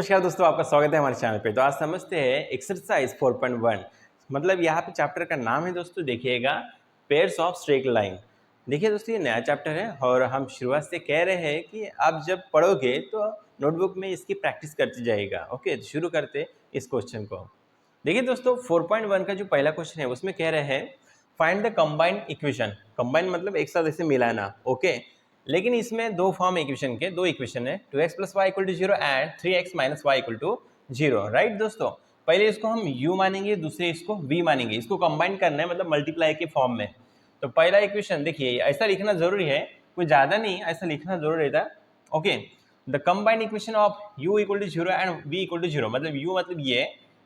नमस्कार दोस्तों, आपका स्वागत है हमारे चैनल पे। तो आज समझते हैं एक्सरसाइज 4.1। मतलब यहाँ पे चैप्टर का नाम है दोस्तों, देखिएगा, पेयर्स ऑफ स्ट्रेट लाइन। देखिए दोस्तों, ये नया चैप्टर है और हम शुरुआत से कह रहे हैं कि आप जब पढ़ोगे तो नोटबुक में इसकी प्रैक्टिस करते जाइएगा। ओके, तो शुरू करते इस क्वेश्चन को। देखिए दोस्तों, 4.1 का जो पहला क्वेश्चन है उसमें कह रहे हैं find the combined equation. Combined मतलब एक साथ ऐसे मिलाना। ओके, लेकिन इसमें दो फॉर्म इक्वेशन के, दो इक्वेशन है, 2x + y = 0 and 3x - y = 0। Right दोस्तों, पहले इसको हम u मानेंगे, दूसरे इसको v मानेंगे। इसको कंबाइन करना है, मतलब मल्टीप्लाई के फॉर्म में। तो पहला इक्वेशन देखिए, ऐसा लिखना जरूरी है, कोई ज्यादा नहीं, ऐसा लिखना जरूरी रहता है। Okay, the combined equation of u = 0 and v = 0। मतलब u मतलब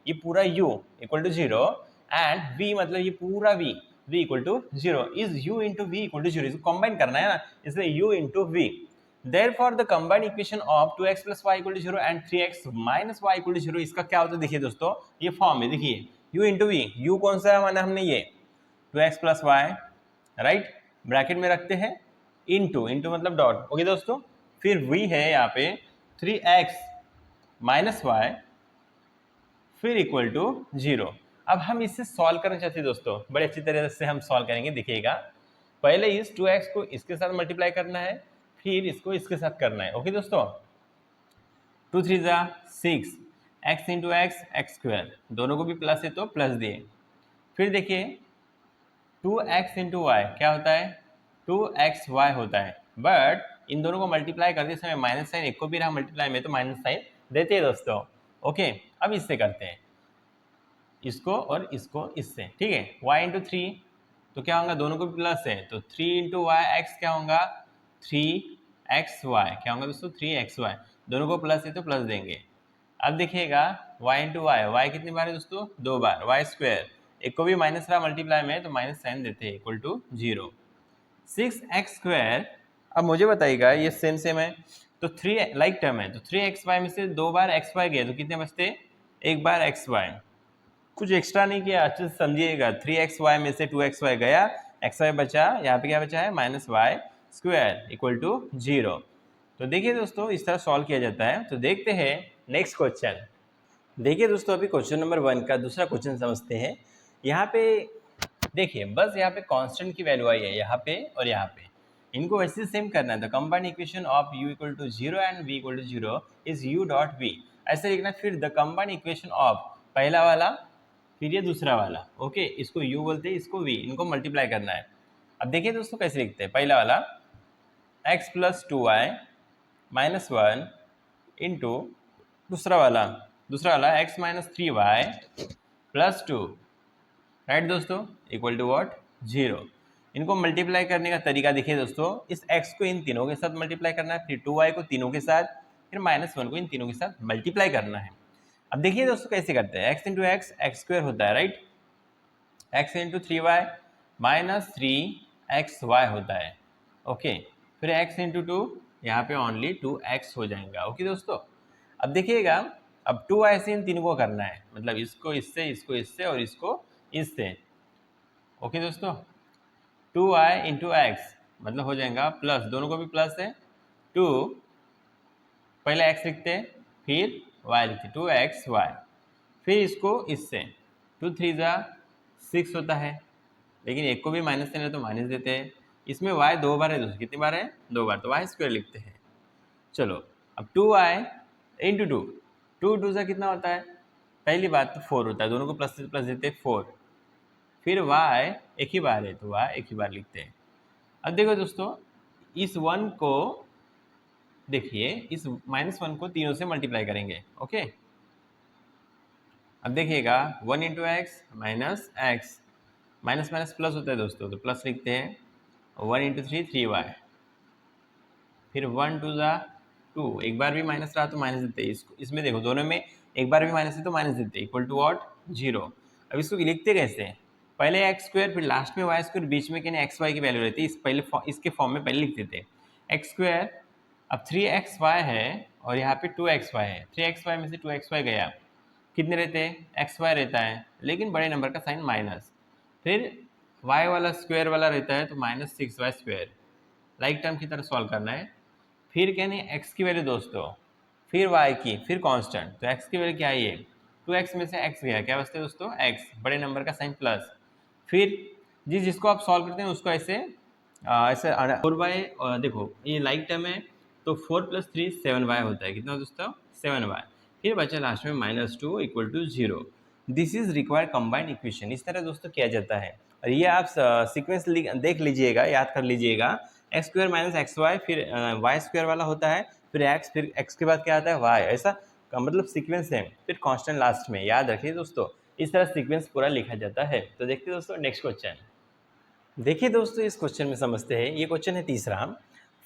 ये पूरा u = 0 एंड v मतलब ये पूरा v = 0 इज u * v = 0। इसको कंबाइन करना है ना, इसलिए u * v। Therefore the combined equation of 2x + y = 0 and 3x - y = 0, इसका क्या होता है देखिए दोस्तों, ये फॉर्म है। देखिए u * v, u कौन सा माना हमने, ये 2x + y, राइट, ब्रैकेट में रखते हैं, इंटू मतलब डॉट। ओके दोस्तों, फिर v है यहाँ पे 3x - y, फिर इक्वल टू 0। अब हम इससे सॉल्व करना चाहते हैं दोस्तों, बड़े अच्छी तरह से हम सॉल्व करेंगे। देखिएगा, पहले इस 2x को इसके साथ मल्टीप्लाई करना है, फिर इसको इसके साथ करना है। ओके दोस्तों, 2 3 ज़ा 6, x × x x², दोनों को भी प्लस है तो प्लस दिए। फिर देखिए 2x × y क्या होता है, 2xy होता है। बट इन दोनों को मल्टीप्लाई करते समय माइनस साइन एक को भी रहा मल्टीप्लाई में, तो माइनस साइन देते हैं दोस्तों। ओके, अब इससे करते हैं, इसको और इसको इससे, ठीक है। y × 3 तो क्या होगा, दोनों को भी प्लस है, तो 3 × yx क्या होगा, 3xy क्या होगा दोस्तों, 3xy, दोनों को प्लस है तो प्लस देंगे। अब देखिएगा y × y कितनी बार है दोस्तों, 2 बार, y², एक को भी माइनस रहा मल्टीप्लाई में, तो माइनस साइन देते हैं, इक्वल टू 0। 6x², अब मुझे बताइएगा, ये सेम है तो 3 लाइक टर्म है, तो 3xy में से 2 बार xy गए तो कितने बचते, 1 बार xy। कुछ एक्स्ट्रा नहीं किया, अच्छे से समझिएगा। 3xy में से 2xy गया, xy बचा, यहाँ पे क्या बचा है, -y² = 0। तो देखिए दोस्तों, इस तरह सॉल्व किया जाता है। तो देखते हैं नेक्स्ट क्वेश्चन। देखिए दोस्तों, अभी क्वेश्चन नंबर 1 का दूसरा क्वेश्चन समझते हैं। यहाँ पे देखिए, बस यहाँ पे कांस्टेंट की वैल्यू आई है, यहाँ पे और यहाँ पे, इनको वैसे सेम करना है। The combined equation of u = 0 and v = 0 is u.v, ऐसे लिखना। फिर द कंबाइंड इक्वेशन ऑफ पहला वाला, फिर ये दूसरा वाला। ओके, इसको u बोलते हैं, इसको v, इनको मल्टीप्लाई करना है। अब देखिए दोस्तों कैसे लिखते हैं, पहला वाला x + 2y - 1 इंटू दूसरा वाला x - 3y + 2, राइट दोस्तों, इक्वल टू व्हाट, 0। इनको मल्टीप्लाई करने का तरीका देखिए दोस्तों, इस x को इन तीनों के साथ मल्टीप्लाई करना है, फिर 2y को तीनों के साथ, फिर -1 को इन तीनों के साथ मल्टीप्लाई करना है। अब देखिए दोस्तों कैसे करते हैं, x × x x² होता है, राइट, x × 3y - 3xy होता है। ओके, फिर x × 2, यहाँ पे ओनली 2x हो जाएगा। ओके दोस्तों, अब देखिएगा, अब 2y से इन तीनों को करना है, मतलब इसको इससे, इसको इससे और इसको इससे। ओके दोस्तों, 2y × x मतलब हो जाएगा प्लस, दोनों को भी प्लस है, 2, पहले x लिखते हैं, फिर y लिखते हैं, 2xy, फिर इसको इससे, 2 3 ज़ा 6 होता है, लेकिन एक को भी माइनस देना तो माइनस देते हैं। इसमें y 2 बार है दोस्तों, कितनी बार है, 2 बार, तो y² लिखते हैं। चलो, अब 2y × 2, 2 2 ज़ा कितना होता है, पहली बात तो 4 होता है, दोनों को प्लस प्लस देते हैं, 4, फिर y एक ही बार है तो y एक ही बार लिखते हैं। अब देखो दोस्तों, इस 1 को देखिए, इस -1 को तीनों से मल्टीप्लाई करेंगे। ओके, अब देखिएगा 1 × x - x, minus minus plus होता है दोस्तों, तो प्लस लिखते हैं, 1 × 3 3y, फिर 1 2 ज़ा 2, एक बार भी माइनस रहा तो माइनस देते हैं, इसको इसमें देखो, दोनों में एक बार भी माइनस है तो माइनस देते हैं, इक्वल टू व्हाट, 0। अब इसको लिखते कैसे, पहले x², फिर लास्ट में y², बीच में क्या xy की वैल्यू रहती है, इस पहले इसके फॉर्म में पहले लिख देते हैं x²। अब 3xy है और यहाँ पे 2xy है, 3xy में से 2xy गया, कितने रहते हैं, xy रहता है, लेकिन बड़े नंबर का साइन माइनस, फिर y वाला स्क्वायर वाला रहता है, तो -6y², लाइक टर्म की तरह सॉल्व करना है। फिर क्या नहीं, x की वैल्यू दोस्तों फिर y की, फिर कांस्टेंट, तो x की वैल्यू क्या है ये 2x में से x गया, क्या बचता है दोस्तों x, बड़े नंबर का साइन प्लस, फिर जिसको आप सॉल्व करते हैं उसको ऐसे ऐसे 4y, देखो ये लाइक टर्म है तो 4 + 3 7y होता है, कितना दोस्तों 7y, फिर बचा लास्ट में -2 = 0। This is required combined equation, इस तरह दोस्तों किया जाता है। और ये आप सीक्वेंस देख लीजिएगा, याद कर लीजिएगा, x² - xy, फिर y² वाला होता है, फिर x, फिर x के बाद क्या आता है y, ऐसा का मतलब सीक्वेंस है, फिर कांस्टेंट लास्ट में, याद रखिए दोस्तों, इस तरह सीक्वेंस पूरा लिखा जाता है। तो देखते हैं दोस्तों नेक्स्ट क्वेश्चन। देखिए दोस्तों इस क्वेश्चन में समझते हैं, ये क्वेश्चन है तीसरा।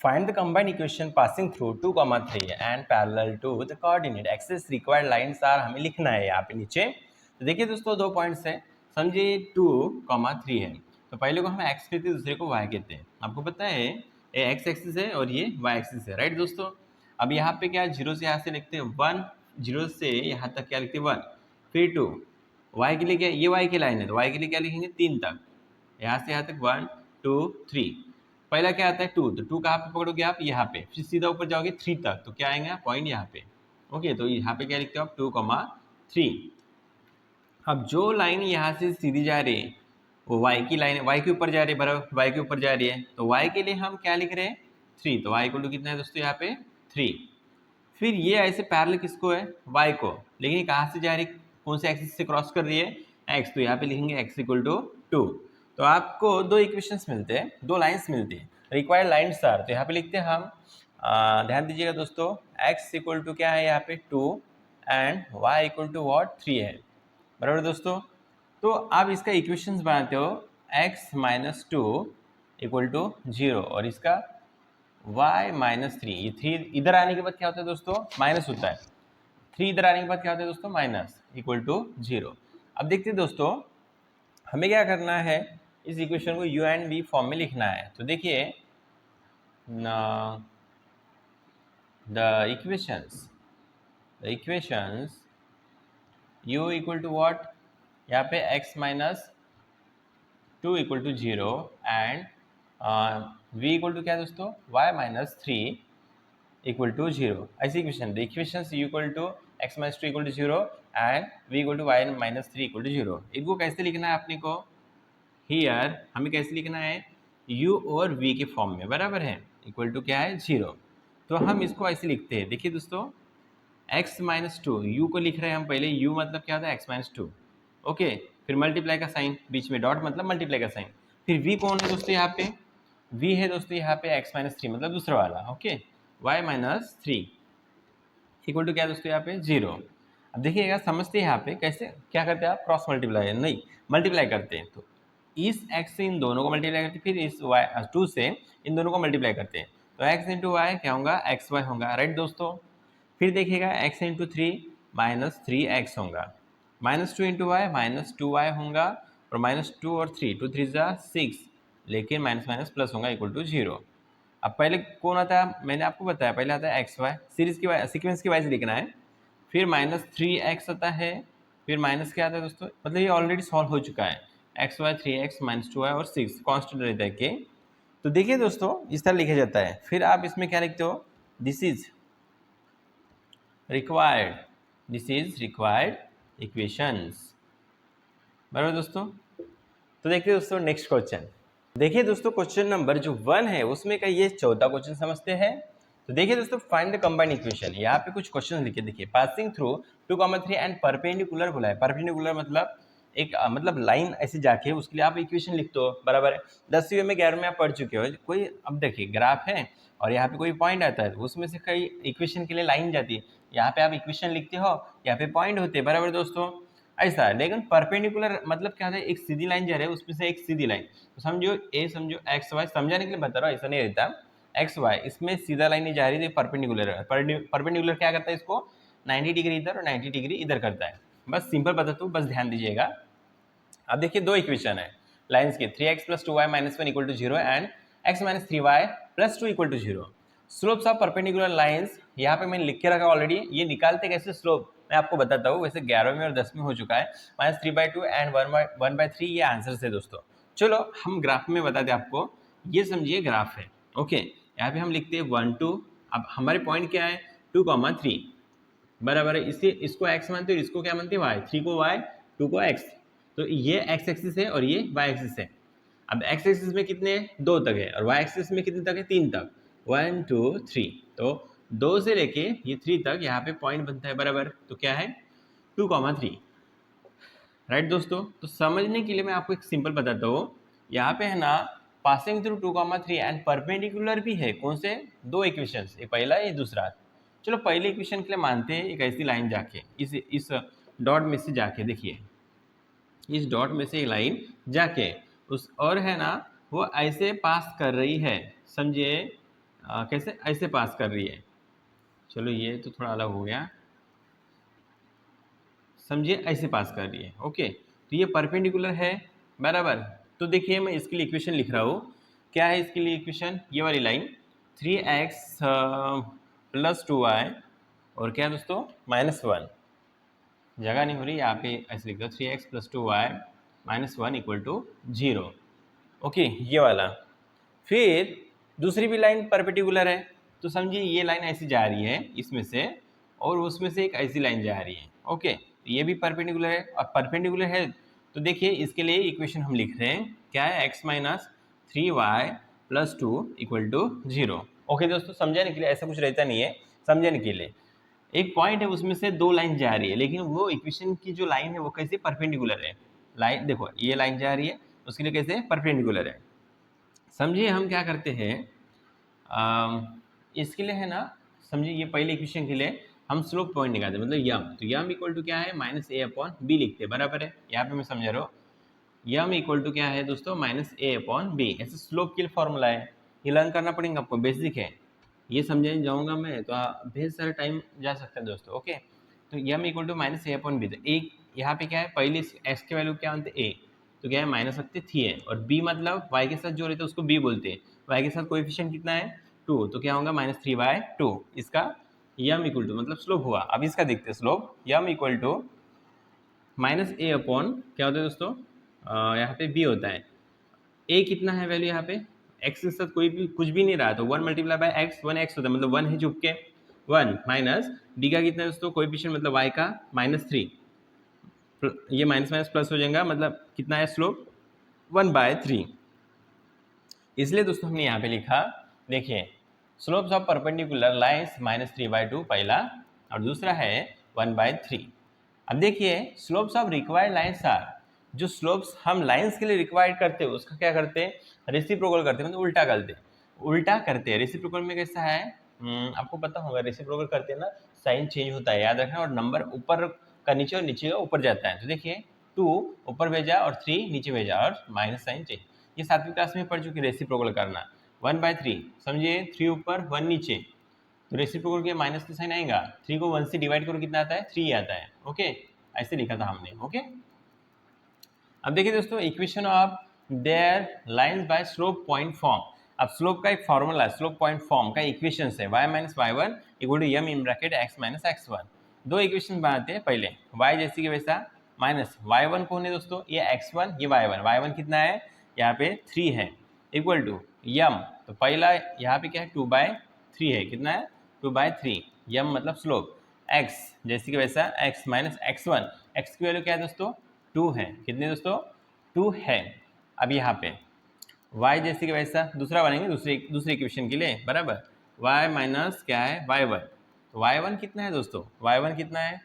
Find the combined equation passing through 2,3 and parallel to the coordinate axis required lines are, हमें लिखना है यहाँ पे नीचे। तो देखिए दोस्तों 2 पॉइंट्स है, समझिए 2,3 है, तो पहले को हम x कहते हैं, दूसरे को y कहते हैं। आपको पता है ये x एक्सिस है और ये y एक्सिस है, राइट दोस्तों। अब यहाँ पे क्या 0 से यहाँ से लिखते हैं 1, 0 से यहाँ तक क्या लिखते हैं 1, फिर 2, y के लिए क्या, ये y की लाइन है तो y के लिए क्या लिखेंगे 3 तक, यहाँ से यहाँ तक 1 2 3, पहला क्या आता है 2, तो 2 कहाँ पे पकड़ोगे आप, यहाँ पे, फिर सीधा ऊपर जाओगे 3 तक, तो क्या आएगा पॉइंट यहाँ पे। ओके, तो यहाँ पे क्या लिखते हो आप 2,3। अब जो लाइन यहाँ से सीधी जा रही है वो y की लाइन है, y के ऊपर जा रही है, बराबर y के ऊपर जा रही है, तो y के लिए हम क्या लिख रहे हैं 3, तो y = कितना है दोस्तों यहाँ पे 3। फिर ये ऐसे पैरेलल किसको है y को, लेकिन ये कहाँ से जा रही है, कौन से एक्सिस से क्रॉस कर रही है x, तो यहाँ पे लिखेंगे x = 2। तो आपको 2 इक्वेशंस मिलते हैं, 2 लाइंस मिलती है, रिक्वायर्ड लाइंस आर, तो यहाँ पे लिखते हैं हम, ध्यान दीजिएगा दोस्तों, x = क्या है यहाँ पे 2 एंड y = what 3 है, बराबर दोस्तों। तो आप इसका इक्वेशंस बनाते हो x - 2 = 0 और इसका y - 3, ये 3 इधर आने के बाद क्या होता है दोस्तों माइनस होता है, 3 इधर आने के बाद क्या होता है दोस्तों माइनस, = 0। अब देखते हैं दोस्तों हमें क्या करना है, इस इक्वेशन को u एंड v फॉर्म में लिखना है। तो देखिए द इक्वेशंस u = what, यहाँ पे x - 2 = 0 एंड v = क्या दोस्तों y - 3 = 0, ऐसी equation, the equations u = x - 2 = 0 and v = y - 3 = 0। इनको कैसे लिखना है अपने को, हियर हमें कैसे लिखना है u और v के फॉर्म में, बराबर है, इक्वल टू क्या है 0। तो हम इसको ऐसे लिखते हैं, देखिए दोस्तों x - 2, u को लिख रहे हैं हम पहले, u मतलब क्या होता है x - 2, ओके, फिर मल्टीप्लाई का साइन, बीच में डॉट मतलब मल्टीप्लाई का साइन, फिर v कौन है दोस्तों यहाँ पे, v है दोस्तों यहाँ पे x - 3 मतलब दूसरा वाला, ओके, y - 3 इक्वल टू क्या दोस्तों यहाँ पे 0। अब देखिएगा समझते हैं यहाँ पे कैसे क्या करते हैं आप, क्रॉस मल्टीप्लाई नहीं मल्टीप्लाई करते हैं, तो इस x से इन दोनों को मल्टीप्लाई करते हैं, फिर इस y 2 से इन दोनों को मल्टीप्लाई करते हैं, तो x × y क्या होगा xy होगा, राइट दोस्तों। फिर देखिएगा x × 3 - 3x होगा, -2 × y -2y होगा, और -2 और 3 2 3 6, लेकिन माइनस माइनस प्लस होगा = 0। अब पहले कौन आता है, मैंने आपको बताया पहले आता है xy, सीरीज की सीक्वेंस की वाइज लिखना है, फिर -3x आता है, फिर माइनस क्या आता है दोस्तों, मतलब ये ऑलरेडी सॉल्व हो चुका है, xy 3x -2y और 6 कांस्टेंट रहता है के। तो देखिए दोस्तों इस तरह लिखा जाता है, फिर आप इसमें क्या लिखते हो, दिस इज रिक्वायर्ड इक्वेशंस, बराबर दोस्तों। तो देखिए दोस्तों नेक्स्ट क्वेश्चन, देखिए दोस्तों क्वेश्चन नंबर जो 1 है उसमें का ये चौथा क्वेश्चन समझते हैं। तो देखिए दोस्तों फाइंड द कंबाइंड इक्वेशन, यहाँ पे कुछ क्वेश्चन लिखे, देखिए पासिंग थ्रू 2,3 एंड परपेंडिकुलर बोला है, परपेंडिकुलर मतलब एक मतलब लाइन ऐसे जाके उसके लिए आप इक्वेशन लिखते हो, बराबर है, 10वीं में 11वीं में आप पढ़ चुके हो कोई। अब देखिए ग्राफ है और यहाँ पे कोई पॉइंट आता है, उसमें से कई इक्वेशन के लिए लाइन जाती है, यहाँ पे आप इक्वेशन लिखते हो, यहाँ पे पॉइंट होते हैं, बराबर दोस्तों, ऐसा है। लेकिन परपेंडिकुलर मतलब क्या है, एक सीधी लाइन जा रही है उसमें से एक सीधी लाइन, तो समझो ए, समझो एक्स वाई, समझाने के लिए बता रहा हूँ, ऐसा नहीं रहता, एक्स वाई इसमें सीधा लाइन नहीं जा रही थी, परपेंडिकुलर है, परपेंडिकुलर क्या करता है इसको 90 डिग्री इधर और 90 डिग्री इधर करता है, बस सिंपल बताता हूँ, बस ध्यान दीजिएगा। अब देखिए 2 इक्वेशन है लाइन्स के, 3x + 2y - 1 = 0 and x - 3y + 2 = 0। Slopes of perpendicular lines यहाँ पे मैंने लिख के रखा ऑलरेडी, ये निकालते कैसे स्लोप मैं आपको बताता हूँ, वैसे 11वीं और 10वीं हो चुका है, -3/2 एंड 1/3 ये आंसर है दोस्तों। चलो हम ग्राफ में बताते आपको, ये समझिए ग्राफ है, ओके, यहाँ पे हम लिखते हैं 1 2, अब हमारे पॉइंट क्या है 2,3 बराबर है। इसे इसको x मानते हो, इसको क्या मानते हैं y, 3 को y, 2 को x। तो ये x एक्सिस है और ये y एक्सिस है। अब x एक्सिस में कितने 2 तक है और y एक्सिस में कितने तक है 3 तक, 1 2 3। तो 2 से लेके ये 3 तक यहाँ पे पॉइंट बनता है बराबर। तो क्या है 2,3 राइट दोस्तों। तो समझने के लिए मैं आपको एक सिंपल बताता हूँ। यहाँ पे है ना पासिंग थ्रू 2,3 एंड परपेंडिकुलर भी है। कौन से दो इक्वेशंस, एक पहला ये दूसरा। चलो पहले इक्वेशन के लिए मानते हैं एक ऐसी लाइन जाके इस डॉट में से जाके देखिए, इस डॉट में से एक लाइन जाके उस और है ना वो ऐसे पास कर रही है, समझिए कैसे ऐसे पास कर रही है। चलो ये तो थोड़ा अलग हो गया, समझिए ऐसे पास कर रही है। ओके, तो ये परपेंडिकुलर है बराबर। तो देखिए मैं इसके लिए इक्वेशन लिख रहा हूँ। क्या है इसके लिए इक्वेशन, ये वाली लाइन 3x प्लस 2y और क्या दोस्तों -1, जगह नहीं हो रही यहाँ पे, ऐसे लिख दो 3x plus 2y -1 equal to 0। Okay ये वाला। फिर दूसरी भी लाइन परपेंडिकुलर है, तो समझिए ये लाइन ऐसी जा रही है इसमें से और उसमें से एक ऐसी लाइन जा रही है। ओके, तो ये भी परपेंडिकुलर है और परपेंडिकुलर है। तो देखिए इसके लिए इक्वेशन हम लिख रहे हैं, क्या है x minus 3y plus 2 equal to 0। Okay दोस्तों, समझाने के लिए ऐसा कुछ रहता नहीं है, समझाने के लिए एक पॉइंट है उसमें से दो लाइन जा रही है, लेकिन वो इक्वेशन की जो लाइन है वो कैसे परपेंडिकुलर है। लाइन देखो ये लाइन जा रही है, उसके लिए कैसे परपेंडिकुलर है। समझिए हम क्या करते हैं, इसके लिए है ना, समझिए ये पहले इक्वेशन के लिए हम स्लोप पॉइंट निकालते हैं, मतलब यम। तो यम इक्वल टू क्या है -a/b लिखते हैं बराबर है। यहाँ पे मैं समझा रहा हूँ यम इक्वल टू क्या है दोस्तों -a/b, ऐसे स्लोप के लिए फॉर्मूला है। ये लर्न करना पड़ेगा आपको, बेसिक है। ये समझाने जाऊंगा मैं तो बहुत सारा टाइम जा सकता है दोस्तों। ओके, तो यम इक्वल टू -a/b। तो एक यहाँ पे क्या है, पहले x के वैल्यू क्या मानते a, तो क्या है माइनस रखते थी है, और b मतलब y के साथ जो रहता है उसको b बोलते हैं। y के साथ कोएफिशिएंट कितना है 2, तो क्या होगा -3/2। इसका यम इक्वल टू मतलब स्लोप हुआ। अब इसका देखते हैं slope, m equal to -a upon क्या होता है दोस्तों, यहाँ पे b होता है। a कितना है वैल्यू यहाँ पे, x के साथ कोई भी कुछ भी नहीं रहा, तो 1 मल्टीप्लाई बाय x 1x होता है, मतलब 1 है चुप के 1 माइनस d का कितना है दोस्तों कोएफिशिएंट मतलब y का -3, ये माइनस माइनस प्लस हो जाएगा, मतलब कितना है स्लोप 1/3। इसलिए दोस्तों हमने यहाँ पे लिखा, देखिए स्लोप्स ऑफ परपेंडिकुलर लाइंस -3/2 पहला और दूसरा है 1/3। अब देखिए slopes of required lines are, जो स्लोप्स हम लाइंस के लिए रिक्वायर्ड करते हैं उसका क्या करते हैं, रेसिप्रोकल करते हैं, मतलब उल्टा करते हैं। रेसिप्रोकल में कैसा है, आपको पता होगा रेसिप्रोकल करते हैं ना साइन चेंज होता है, याद रखना, और नंबर ऊपर का नीचे और नीचे का ऊपर जाता है। तो देखिए 2 ऊपर भेजा और 3 नीचे भेजा और माइनस साइन चेंज, ये 7वीं क्लास में पढ़ चुके रेसिप्रोकल करना। 1/3 समझिए, 3 ऊपर 1 नीचे, तो रेसिप्रोकल के माइनस का साइन आएगा, 3 को 1 से डिवाइड करो कितना आता है 3 आता है। ओके, ऐसे लिखा था हमने। ओके, अब देखिए दोस्तों equation of their lines by slope point form. अब स्लोप का एक फॉर्मूला है, स्लोप पॉइंट फॉर्म का इक्वेशन है y minus y1 equal to m in bracket x minus x1। दो इक्वेशन बनाते हैं, पहले y जैसी के वैसा माइनस y1 कौन है दोस्तों, ये x1 ये y1 कितना है यहाँ पे 3 है, इक्वल टू यम, तो पहला यहाँ पे क्या है 2/3 है, कितना है 2/3, यम मतलब स्लोप, x जैसी के वैसा x माइनस x1, x की वैल्यू क्या है दोस्तों 2 है, कितने दोस्तों 2 है। अब यहाँ पे y जैसे कि वैसा दूसरा बनेंगे दूसरे इक्वेशन के लिए बराबर, y माइनस क्या है y1, तो y1 कितना है दोस्तों, y1 कितना है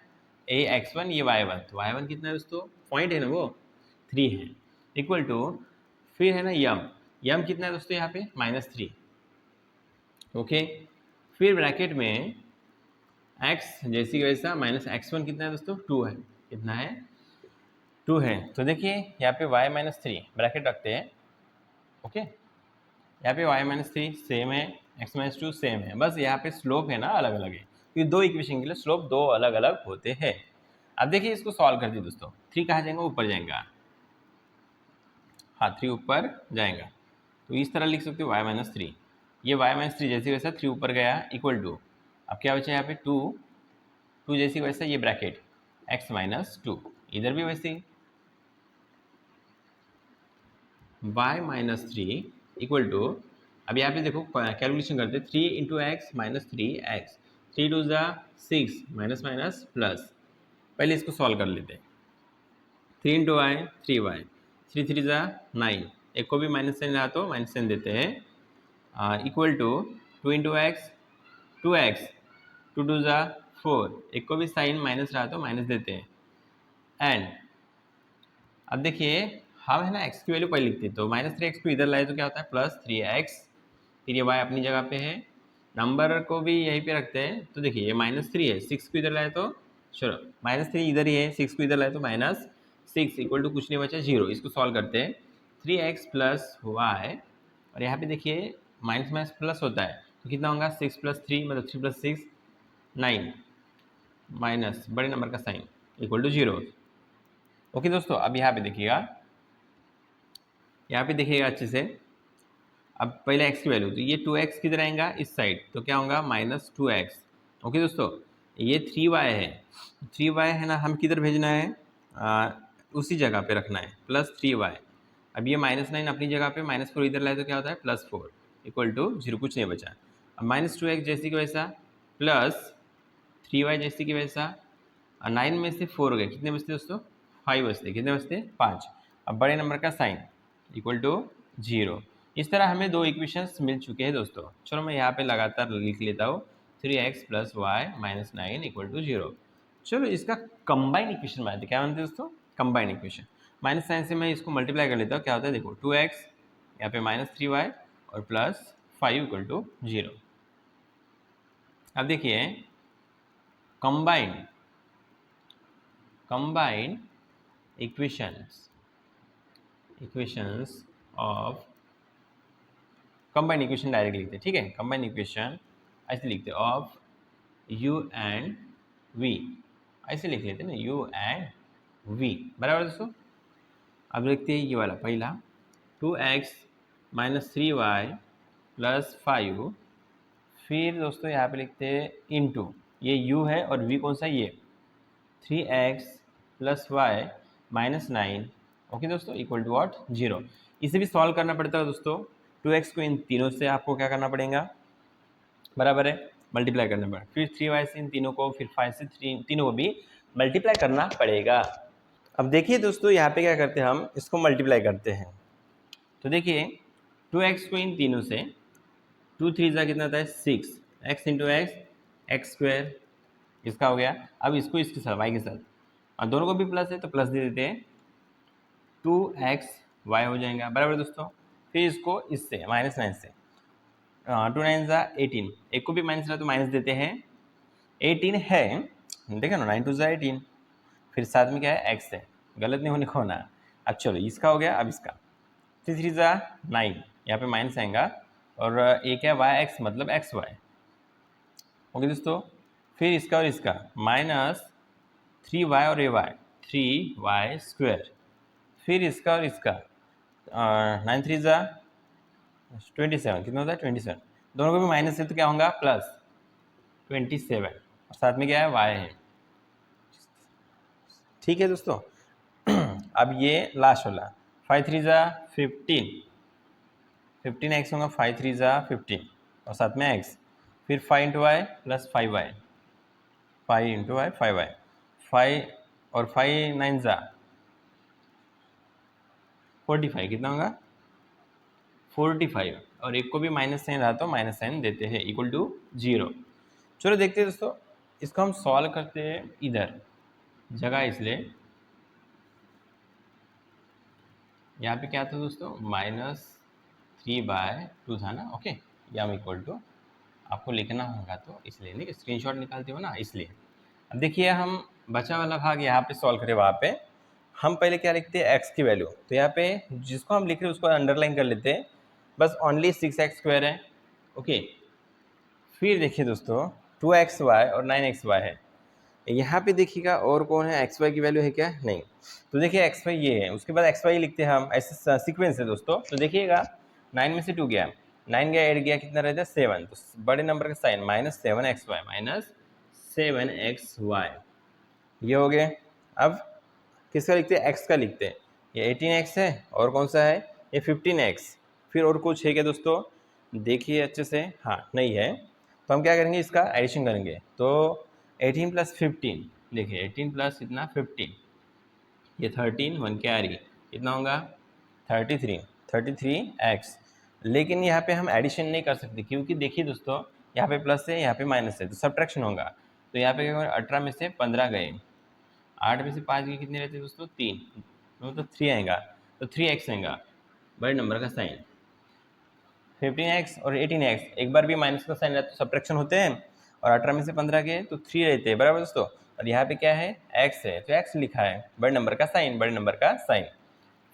a x1 ये y1, तो y1 कितना है दोस्तों पॉइंट है ना वो 3 है, इक्वल टू फिर है ना यम कितना है दोस्तों यहाँ पे -3। ओके, फिर ब्रैकेट में x जैसी कि वैसा माइनस x1 कितना है दोस्तों 2 है, कितना है 2 है। तो देखिए यहाँ पे y -3 ब्रैकेट रखते हैं। ओके, यहाँ पे y -3 सेम है, x -2 सेम है, बस यहाँ पे स्लोप है ना अलग अलग है। तो ये दो इक्वेशन के लिए स्लोप दो अलग अलग होते हैं। अब देखिए इसको सॉल्व कर दिए दोस्तों, 3 कहाँ जाएगा ऊपर जाएगा, हाँ 3 ऊपर जाएगा, तो इस तरह लिख सकते हो y -3, ये y -3 जैसे वैसा 3 ऊपर गया इक्वल टू, अब क्या बचा यहाँ पे 2 जैसे वैसा ये ब्रैकेट x -2, इधर भी वैसे ही y -3 इक्वल टू, अब यहाँ पे देखो कैलकुलेशन करते 3 × x -3x, 3 2 ज़ा 6 माइनस माइनस प्लस, पहले इसको सॉल्व कर लेते हैं। 3 इंटू वाई 3y, 3 3 ज़ा 9, एक को भी माइनस साइन रहा तो माइनस साइन देते हैं, equal to 2 into x 2x, 2 2 ज़ा 4, एक को भी साइन माइनस रहा तो माइनस देते हैं। एंड अब देखिए हम है ना x की वैल्यू पहले लिखते हैं, तो -3x को इधर लाए तो क्या होता है +3x, फिर ये y अपनी जगह पे है, नंबर को भी यहीं पे रखते हैं। तो देखिए ये -3 है, 6 को इधर लाए तो चलो -3 इधर ही है, 6 को इधर लाए तो -6 इक्वल टू कुछ नहीं बचा 0। इसको सॉल्व करते हैं, 3x + y, और यहाँ पे देखिए माइनस माइनस प्लस होता है तो कितना होगा 6 + 3 मतलब 3 + 6 9, माइनस बड़े नंबर का साइन इक्वल टू 0। ओके दोस्तों, अब यहाँ पे देखिएगा अच्छे से। अब पहले x की वैल्यू, तो ये 2x किधर आएगा इस साइड, तो क्या होगा -2x। ओके दोस्तों, ये 3y है, 3y है ना, हम किधर भेजना है, उसी जगह पे रखना है +3y। अब ये -9 अपनी जगह पे, -4 इधर लाए तो क्या होता है +4 इक्वल टू 0, कुछ नहीं बचा। अब -2x जैसे कि वैसा, +3y जैसे कि वैसा, 9 में से 4 हो गए, कितने बचते दोस्तों 5 बचते, कितने बचते 5। अब बड़े नंबर का साइन इक्वल टू 0। इस तरह हमें दो इक्वेशंस मिल चुके हैं दोस्तों। चलो मैं यहाँ पे लगातार लिख लेता हूँ, 3x + y - 9 इक्वल टू 0। चलो इसका कंबाइन इक्वेशन बनाते हैं। क्या बनते हैं दोस्तों, कंबाइन इक्वेशन। माइनस साइन से मैं इसको मल्टीप्लाई कर लेता हूँ, क्या होता है देखो 2x, यहाँ पे -3y और +5 इक्वल टू 0। अब देखिए combine equations of combine equation direct लिखते हैं, ठीक है। कंबाइन इक्वेशन ऐसे लिखते हैं, ऑफ u एंड v, ऐसे लिख लेते हैं ना, u एंड v, बराबर दोस्तों। अब लिखते हैं ये वाला पहला, 2x - 3y + 5, फिर दोस्तों यहाँ पे लिखते हैं इनटू, ये u है और v कौन सा, ये 3x + y - 9, ओके दोस्तों, इक्वल टू व्हाट 0। इसे भी सॉल्व करना पड़ता है दोस्तों। 2x को इन तीनों से आपको क्या करना पड़ेगा, बराबर है, मल्टीप्लाई करना पड़ेगा, फिर 3y से इन तीनों को, फिर 5 से तीनों को भी मल्टीप्लाई करना पड़ेगा। अब देखिए दोस्तों यहाँ पे क्या करते हैं, हम इसको मल्टीप्लाई करते हैं। तो देखिए 2x को इन तीनों से, 2 3 ज़ा कितना था 6, x इंटू x² इसका हो गया। अब इसको इसके साथ y के साथ, और दोनों को भी प्लस है तो प्लस दे देते हैं, 2xy हो जाएगा, बराबर दोस्तों। फिर इसको इससे -9 से, 2 9 ज़ा 18, एक को भी माइनस रहा तो माइनस देते हैं, 18 है, देखा ना 9 2 ज़ा 18, फिर साथ में क्या है x है, गलत नहीं होने को होना। अब चलो इसका हो गया, अब इसका 3 3 ज़ा 9, यहाँ पे माइनस आएगा, और एक है yx मतलब xy, ओके दोस्तों। फिर इसका और इसका -3y और ay 3y², फिर इसका और इसका 9 3 ज़ा 27, कितना होता है 27, दोनों को भी माइनस है तो क्या होगा +27, और साथ में क्या है y है, ठीक है दोस्तों। अब ये लास्ट वाला 5 3 ज़ा 15, 15x होगा, 5 3 ज़ा 15 और साथ में x, फिर 5 × y + 5y, 5 × y 5y, 5 और 5 9 ज़ा 45, कितना होगा 45, और एक को भी माइनस साइन रहा तो माइनस साइन देते हैं, इक्वल टू 0। चलो देखते हैं दोस्तों, इसको हम सॉल्व करते हैं इधर जगह, इसलिए यहाँ पे क्या था दोस्तों -3/2 था ना, ओके, या हम इक्वल टू आपको लिखना होगा तो इसलिए नहीं, स्क्रीनशॉट निकालते हो ना इसलिए। अब देखिए हम बचा वाला भाग यहाँ पे सॉल्व करें, वहाँ पे हम पहले क्या लिखते हैं x की वैल्यू, तो यहाँ पे जिसको हम लिख रहे हैं उसको अंडरलाइन कर लेते हैं, बस ओनली 6x² है, ओके। फिर देखिए दोस्तों 2xy और 9xy है, यहाँ पे देखिएगा और कौन है, xy की वैल्यू है क्या, नहीं। तो देखिए xy ये है, उसके बाद xy लिखते हैं हम, ऐसे सीक्वेंस है दोस्तों। तो देखिएगा 9 में से 2 गया, 9 गया, 8 गया, कितना रहता है 7, तो बड़े नंबर का साइन -7xy, ये हो गए। अब किसका लिखते हैं, x का लिखते हैं, ये 18x है, और कौन सा है ये 15x, फिर और कुछ है क्या दोस्तों, देखिए अच्छे से, हाँ नहीं है, तो हम क्या करेंगे, इसका एडिशन करेंगे। तो 18 + 15, देखिए 18 प्लस इतना 15, ये 13 1 कैरी, कितना होगा 33x। लेकिन यहाँ पे हम एडिशन नहीं कर सकते क्योंकि देखिए दोस्तों, यहाँ पे प्लस है, यहाँ पे माइनस है, तो सब्ट्रैक्शन होगा। तो यहाँ पे क्या होगा, 18 में से 15 गए, 8 में से 5 गए, कितने रहते हैं दोस्तों 3, तो 3 आएगा, तो 3x आएगा बड़े नंबर का साइन। 15x और 18x एक बार भी माइनस का साइन रहता है तो सब्ट्रैक्शन होते हैं, और 18 में से 15 गए तो 3 रहते हैं, बराबर दोस्तों। और यहाँ पे क्या है, x है, तो x लिखा है, बड़े नंबर का साइन, बड़े नंबर का साइन।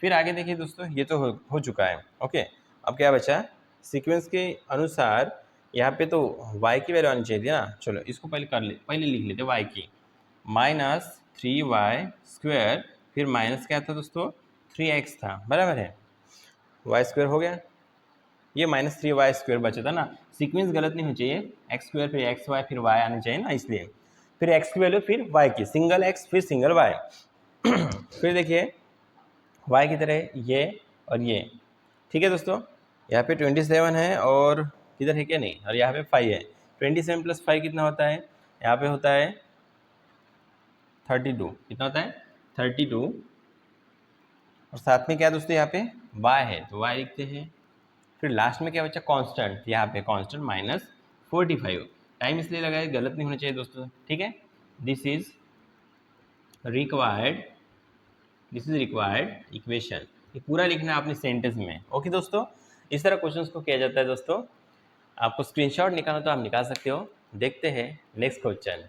फिर आगे देखिए दोस्तों, ये तो हो चुका है, ओके। अब क्या बचा, सीक्वेंस के अनुसार यहाँ पे तो y की वैल्यू आनी चाहिए थी ना। चलो इसको पहले लिख लेते y की, -3y², फिर माइनस क्या था दोस्तों 3x था, बराबर है, y² हो गया, ये -3y² बचा था ना। सीक्वेंस गलत नहीं होनी चाहिए, x² फिर xy फिर y आनी चाहिए ना, इसलिए फिर x की वैल्यू फिर y की, सिंगल x फिर सिंगल y। फिर देखिए y की तरह ये और ये, ठीक है दोस्तों। यहाँ पे 27 है और किधर है क्या, नहीं, और यहाँ पे 5 है। 27 + 5 कितना होता है, यहाँ पे होता है 32, कितना होता है 32, और साथ में क्या दोस्तों यहाँ पे y है तो y लिखते हैं। फिर लास्ट में क्या बचा, कांस्टेंट, यहाँ पे कांस्टेंट -45। टाइम इसलिए लगाए, गलत नहीं होना चाहिए दोस्तों, ठीक है। दिस इज रिक्वायर्ड इक्वेशन, ये पूरा लिखना है अपने सेंटेंस में, ओके दोस्तों। इस तरह क्वेश्चंस को किया जाता है दोस्तों। आपको स्क्रीनशॉट निकालना तो आप निकाल सकते हो। देखते हैं नेक्स्ट क्वेश्चन।